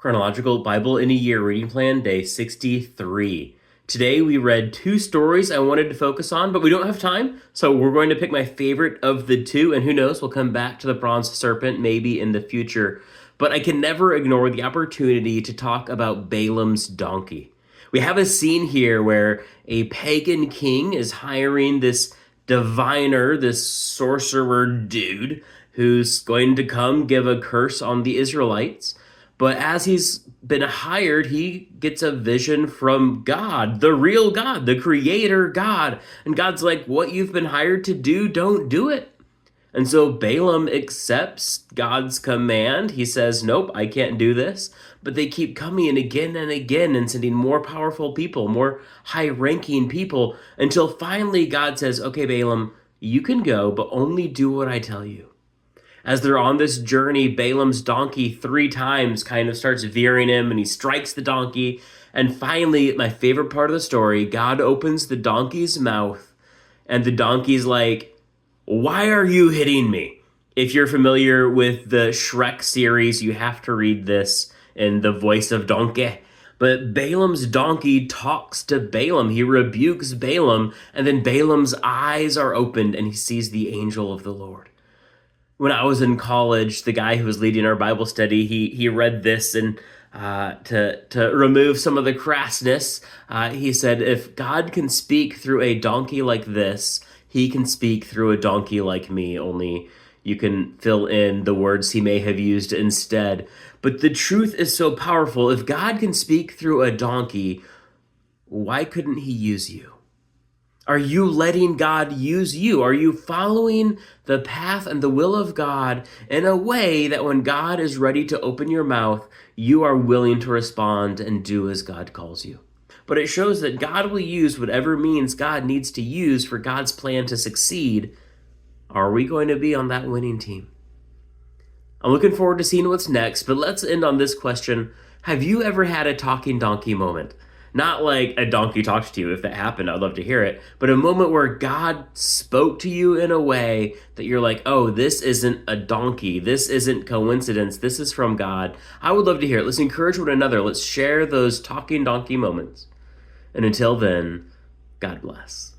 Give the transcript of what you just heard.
Chronological Bible in a Year reading plan, day 63. Today we read two stories I wanted to focus on, but we don't have time, so we're going to pick my favorite of the two, and who knows, we'll come back to the bronze serpent maybe in the future. But I can never ignore the opportunity to talk about Balaam's donkey. We have a scene here where a pagan king is hiring this diviner, this sorcerer dude, who's going to come give a curse on the Israelites. But as he's been hired, he gets a vision from God, the real God, the creator God. And God's like, what you've been hired to do, don't do it. And so Balaam accepts God's command. He says, nope, I can't do this. But they keep coming in again and again and sending more powerful people, more high-ranking people, until finally God says, okay, Balaam, you can go, but only do what I tell you. As they're on this journey, Balaam's donkey 3 times kind of starts veering him, and he strikes the donkey. And finally, my favorite part of the story, God opens the donkey's mouth, and the donkey's like, why are you hitting me? If you're familiar with the Shrek series, you have to read this in the voice of Donkey. But Balaam's donkey talks to Balaam. He rebukes Balaam, and then Balaam's eyes are opened, and he sees the angel of the Lord. When I was in college, the guy who was leading our Bible study, he read this, and to remove some of the crassness, he said, if God can speak through a donkey like this, he can speak through a donkey like me, only you can fill in the words he may have used instead. But the truth is so powerful. If God can speak through a donkey, why couldn't he use you? Are you letting God use you? Are you following the path and the will of God in a way that when God is ready to open your mouth, you are willing to respond and do as God calls you? But it shows that God will use whatever means God needs to use for God's plan to succeed. Are we going to be on that winning team? I'm looking forward to seeing what's next, but let's end on this question. Have you ever had a talking donkey moment? Not like a donkey talked to you. If that happened, I'd love to hear it. But a moment where God spoke to you in a way that you're like, oh, this isn't a donkey. This isn't coincidence. This is from God. I would love to hear it. Let's encourage one another. Let's share those talking donkey moments. And until then, God bless.